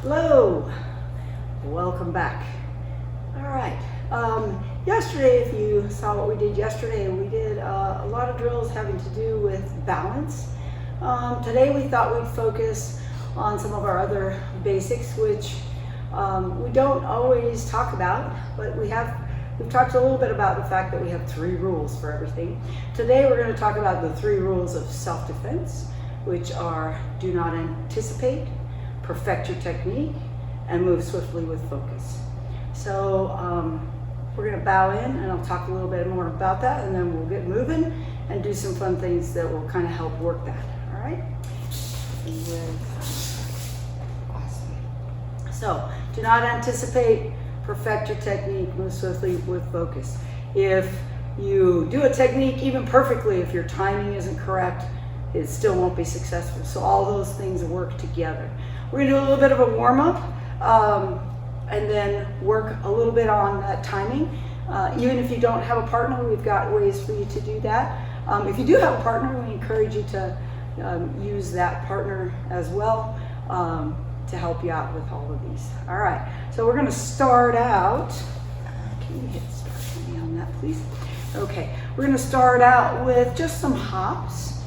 Hello, welcome back. All right, yesterday, if you saw what we did yesterday, we did a lot of drills having to do with balance. Today we thought we'd focus on some of our other basics, which we don't always talk about, but we've talked a little bit about the fact that we have 3 rules for everything. Today we're going to talk about the 3 rules of self-defense, which are do not anticipate, perfect your technique, and move swiftly with focus. So we're going to bow in and I'll talk a little bit more about that, and then we'll get moving and do some fun things that will kind of help work that. All right? Awesome. So do not anticipate, perfect your technique, move swiftly with focus. If you do a technique even perfectly, if your timing isn't correct, it still won't be successful. So all those things work together. We're going to do a little bit of a warm-up and then work a little bit on that timing. Even if you don't have a partner, we've got ways for you to do that. If you do have a partner, we encourage you to use that partner as well to help you out with all of these. All right, so we're going to start out. Can you hit start for me on that, please? Okay, we're going to start out with just some hops,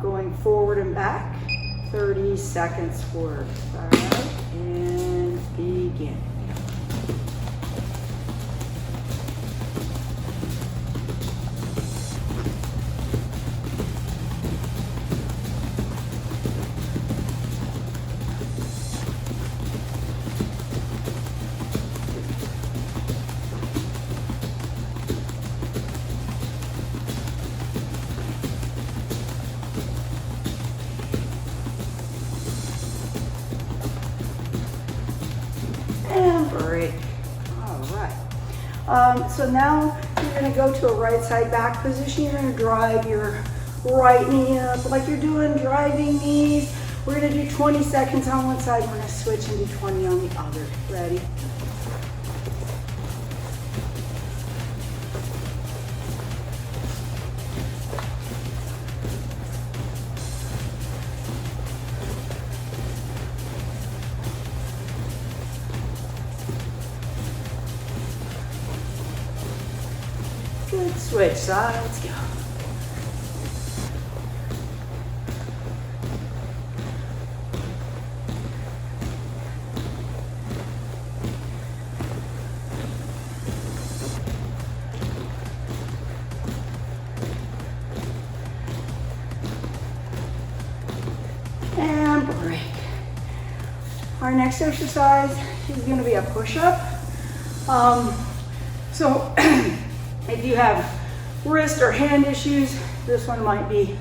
going forward and back. 30 seconds forward. All right, and begin. Break. All right. So now you're going to go to a right side back position. You're going to drive your right knee up like you're doing driving knees. We're going to do 20 seconds on one side. We're going to switch and do 20 on the other. Ready? Good, switch sides, go. And break. Our next exercise is going to be a push-up. If you have wrist or hand issues, this one might be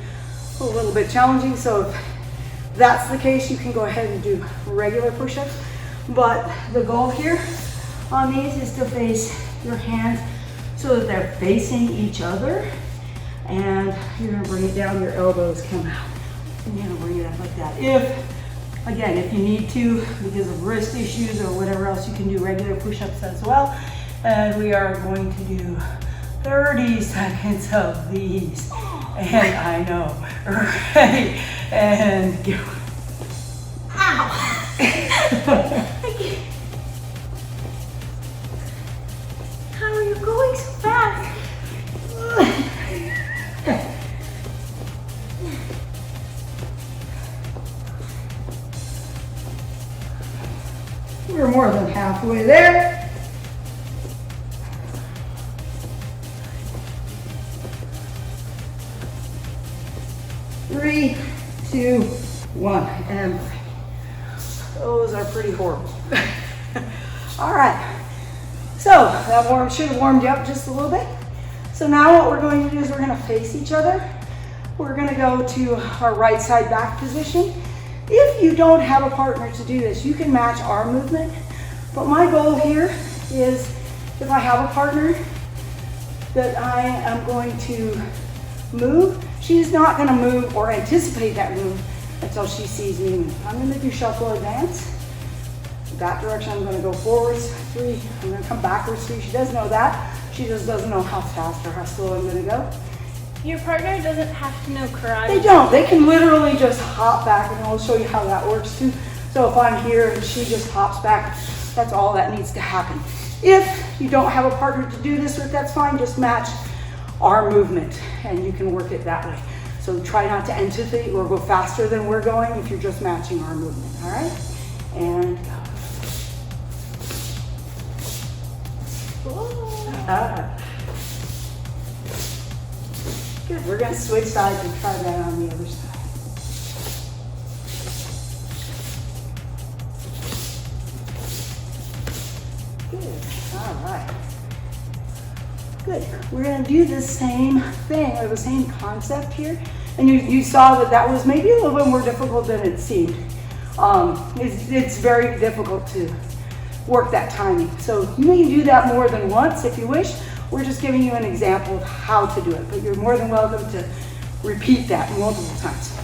a little bit challenging. So if that's the case, you can go ahead and do regular push-ups. But the goal here on these is to face your hands so that they're facing each other. And you're gonna bring it down, your elbows come out. And you're gonna bring it up like that. If you need to, because of wrist issues or whatever else, you can do regular push-ups as well. And we are going to do 30 seconds of these. And I know. Ready? And go. Ow! How are you going so fast? We're more than halfway there. Three, 2, 1, and those are pretty horrible. All right, so that should have warmed you up just a little bit. So now what we're going to do is we're going to face each other. We're going to go to our right side back position. If you don't have a partner to do this, you can match our movement. But my goal here is if I have a partner that I am going to move, she's not going to move or anticipate that move until she sees me move. I'm going to do shuffle advance. That direction, I'm going to go forwards 3. I'm going to come backwards 3. She does know that. She just doesn't know how fast or how slow I'm going to go. Your partner doesn't have to know karate. They don't. They can literally just hop back, and I'll show you how that works too. So if I'm here and she just hops back, that's all that needs to happen. If you don't have a partner to do this with, that's fine. Just match our movement and you can work it that way. So try not to anticipate or go faster than we're going if you're just matching our movement, all right? And go. Good, we're gonna switch sides and try that on the other side. Good, all right. Good, we're gonna do the same thing, or the same concept here. And you saw that that was maybe a little bit more difficult than it seemed. It's very difficult to work that timing. So you may do that more than once if you wish. We're just giving you an example of how to do it, but you're more than welcome to repeat that multiple times.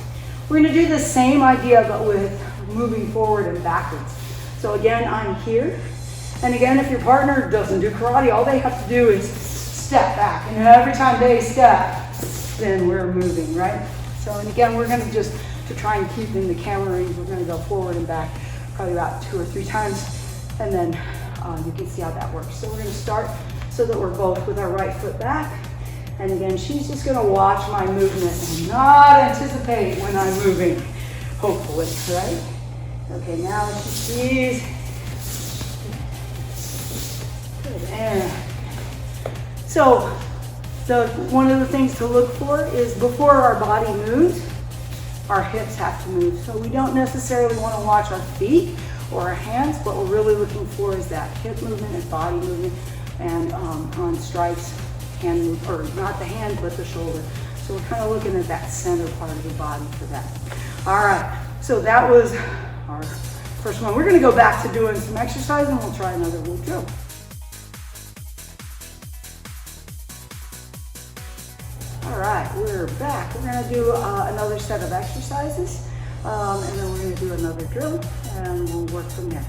We're gonna do the same idea, but with moving forward and backwards. So again, I'm here. And again, if your partner doesn't do karate, all they have to do is step back. And every time they step, then we're moving, right? So, and again, we're gonna just, to try and keep in the camera range, we're gonna go forward and back probably about 2 or 3 times. And then you can see how that works. So we're gonna start so that we're both with our right foot back. And again, she's just gonna watch my movement and not anticipate when I'm moving, hopefully, right? Okay, now she sees. Good, and so one of the things to look for is before our body moves, our hips have to move. So we don't necessarily wanna watch our feet or our hands. What we're really looking for is that hip movement and body movement, and on strikes, hand move, or not the hand, but the shoulder. So we're kind of looking at that center part of the body for that. All right, so that was our first one. We're gonna go back to doing some exercise and we'll try another little drill. All right, we're back. We're gonna do another set of exercises. And then we're going to do another drill and we'll work from there.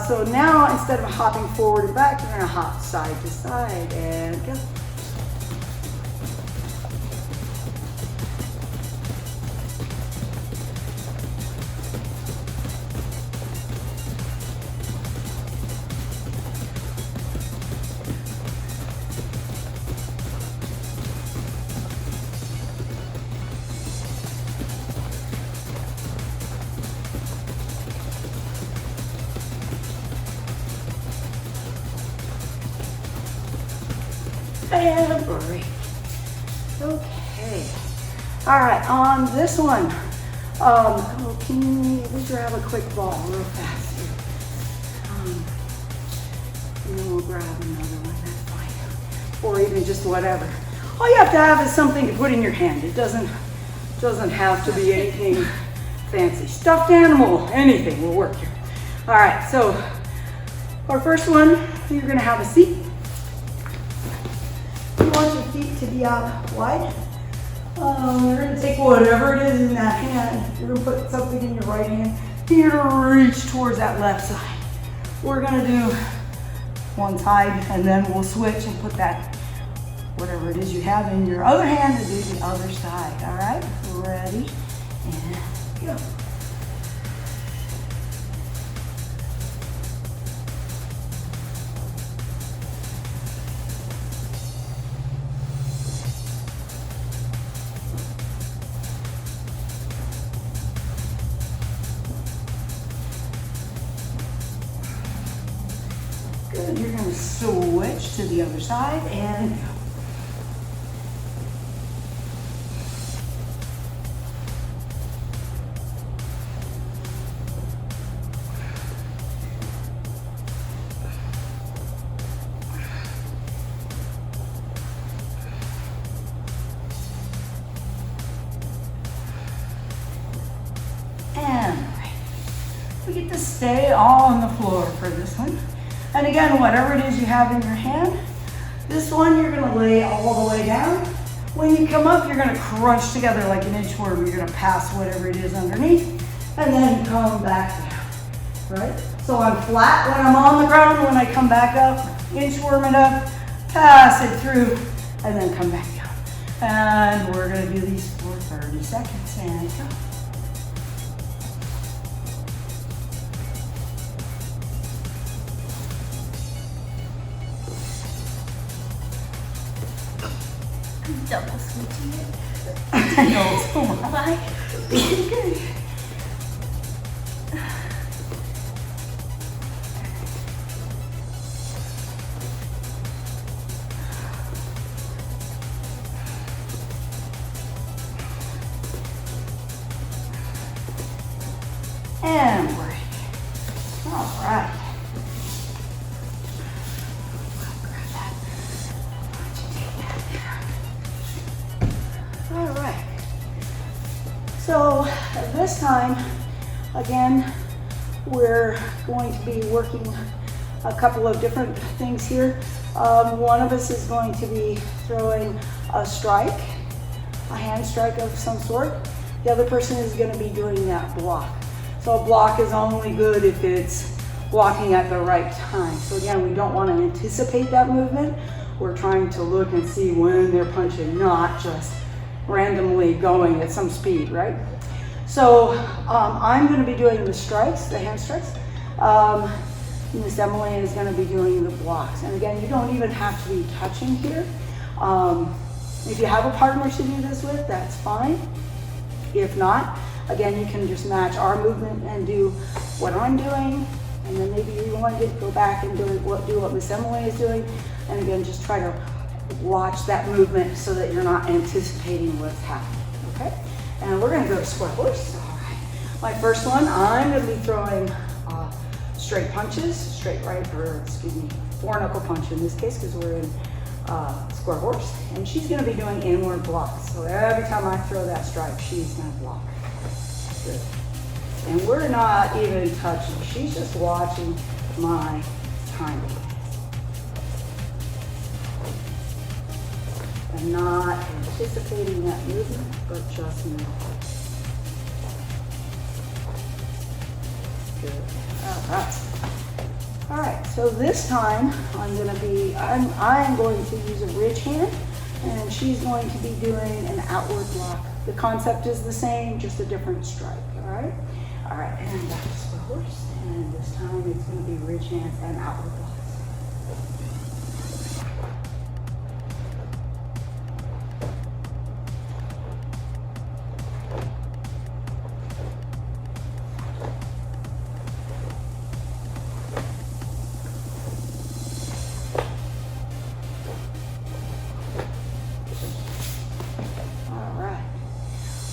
So now instead of hopping forward and back, you're going to hop side to side and go. And break. Okay. All right, on this one, can we grab a quick ball real fast here? And then we'll grab another one, that's fine. Or even just whatever. All you have to have is something to put in your hand. It doesn't have to be anything fancy. Stuffed animal, anything will work here. All right, so our first one, you're gonna have a seat. You want your feet to be out wide. You're going to take whatever it is in that hand. You're going to put something in your right hand. You're going to reach towards that left side. We're going to do one side and then we'll switch and put that, whatever it is you have in your other hand, to do the other side. All right, ready, and go. Good, you're going to switch to the other side and go. And we get to stay on the floor for this one. And again, whatever it is you have in your hand, this one you're gonna lay all the way down. When you come up, you're gonna crunch together like an inchworm. You're gonna pass whatever it is underneath and then come back down, right? So I'm flat when I'm on the ground. When I come back up, inchworm it up, pass it through, and then come back down. And we're gonna do these for 30 seconds and go. double switching it. No, so much. Bye. Good. And break. All right. Grab that. All right. So this time, again, we're going to be working a couple of different things here. One of us is going to be throwing a strike, a hand strike of some sort. The other person is going to be doing that block. So a block is only good if it's blocking at the right time. So again, we don't want to anticipate that movement. We're trying to look and see when they're punching, not just randomly going at some speed, right? So I'm going to be doing the strikes, the hand strikes. Miss Emily is going to be doing the blocks. And again, you don't even have to be touching here. If you have a partner to do this with, that's fine. If not, again, you can just match our movement and do what I'm doing, and then maybe you want to go back and do what Miss Emily is doing, and again, just try to watch that movement so that you're not anticipating what's happening, okay? And we're going to go to square horse. All right. My first one, I'm going to be throwing straight punches, straight right, or excuse me, 4-knuckle punch in this case because we're in square horse, and she's going to be doing inward blocks. So every time I throw that strike, she's going to block. Good. And we're not even touching. She's just watching my timing. And not anticipating that movement, but just moving. Good. All right. All right, so this time I'm going to use a ridge hand, and she's going to be doing an outward block. The concept is the same, just a different strike, all right? All right, and back to square horse, and this time it's going to be ridge hands and outward blocks.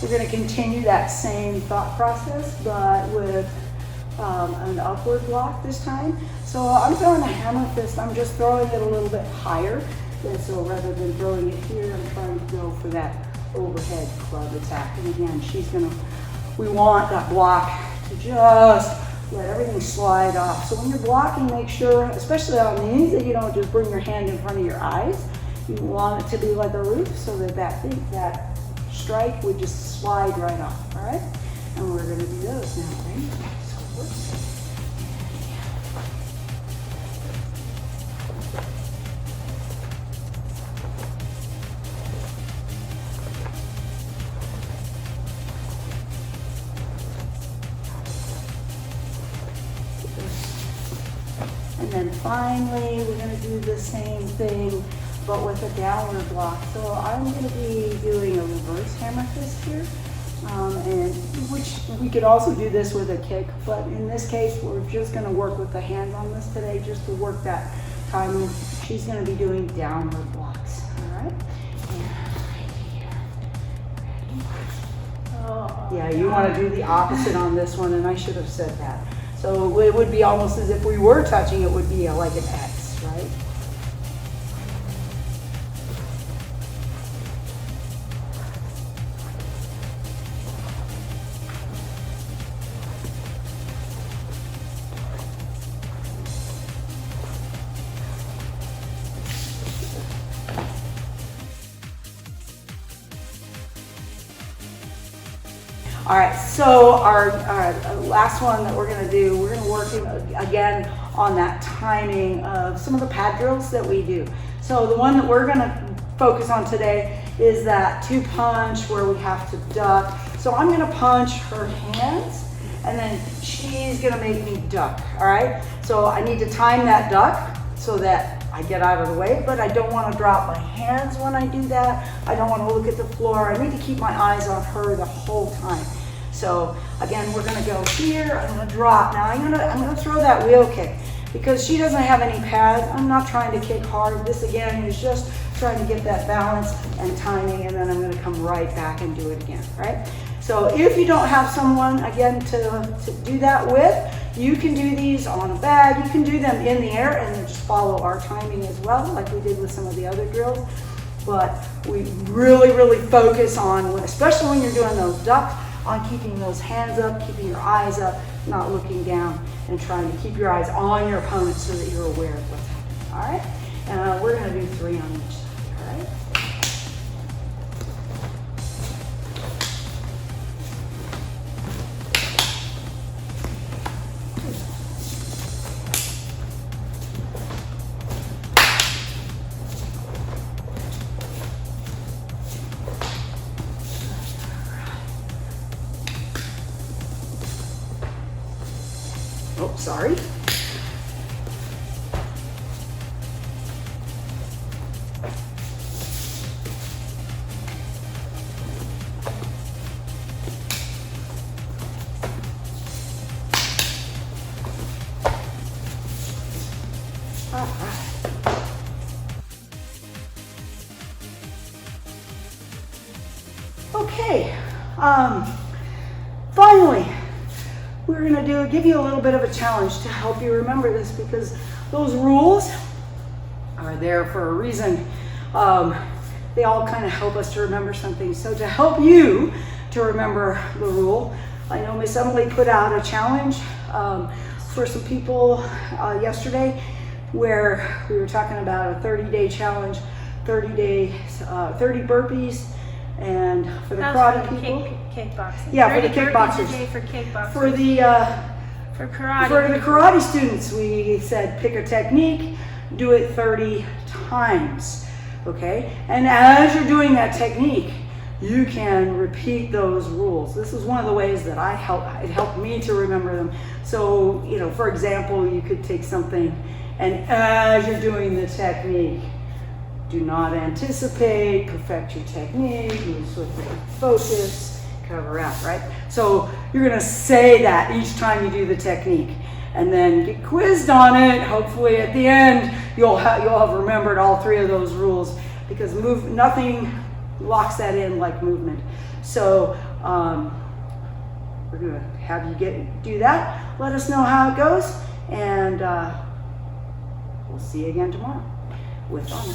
We're going to continue that same thought process, but with an upward block this time. So I'm throwing a hammer fist. I'm just throwing it a little bit higher. And so rather than throwing it here, I'm trying to go for that overhead club attack. And again, we want that block to just let everything slide off. So when you're blocking, make sure, especially on these, that you don't just bring your hand in front of your eyes. You want it to be like a roof so that that strike would just slide right off, all right? And we're going to do those now, right? And then finally, we're going to do the same thing, but with a downward block. So I'm going to be doing a reverse hammer fist here, and which we could also do this with a kick, but in this case, we're just going to work with the hands on this today, just to work that timing. She's going to be doing downward blocks, all right? Yeah, you want to do the opposite on this one, and I should have said that. So it would be almost as if we were touching, it would be like an X, right? All right, so our last one that we're going to do, we're going to work again on that timing of some of the pad drills that we do. So the one that we're going to focus on today is that 2-punch where we have to duck. So I'm going to punch her hands, and then she's going to make me duck, all right? So I need to time that duck so that I get out of the way, but I don't want to drop my hands when I do that. I don't want to look at the floor. I need to keep my eyes on her the whole time. So again, we're gonna go here, I'm gonna drop. Now I'm gonna throw that wheel kick because she doesn't have any pad. I'm not trying to kick hard. This again is just trying to get that balance and timing, and then I'm gonna come right back and do it again, right? So if you don't have someone, again, to do that with, you can do these on a bag. You can do them in the air and then just follow our timing as well, like we did with some of the other drills. But we really focus on, especially when you're doing those ducks, on keeping those hands up, keeping your eyes up, not looking down, and trying to keep your eyes on your opponent so that you're aware of what's happening, all right? And we're gonna do 3 on each side, all right? Oh, sorry. All right. Okay. Finally, we're going to give you a little bit of a challenge to help you remember this, because those rules are there for a reason. They all kind of help us to remember something. So to help you to remember the rule, I know Miss Emily put out a challenge for some people yesterday, where we were talking about a 30-day challenge, 30 burpees, and for the karate people. Kickboxing. Yeah, for the kickboxers. For kickboxing. For the karate. For the karate students, we said pick a technique, do it 30 times, okay? And as you're doing that technique, you can repeat those rules. This is one of the ways that it helped me to remember them. So, you know, for example, you could take something, and as you're doing the technique, do not anticipate, perfect your technique, move swiftly, focus, cover out, right? So you're gonna say that each time you do the technique, and then get quizzed on it. Hopefully at the end, you'll have remembered all 3 of those rules, because nothing locks that in like movement. So we're gonna have you do that. Let us know how it goes, and we'll see you again tomorrow with honor.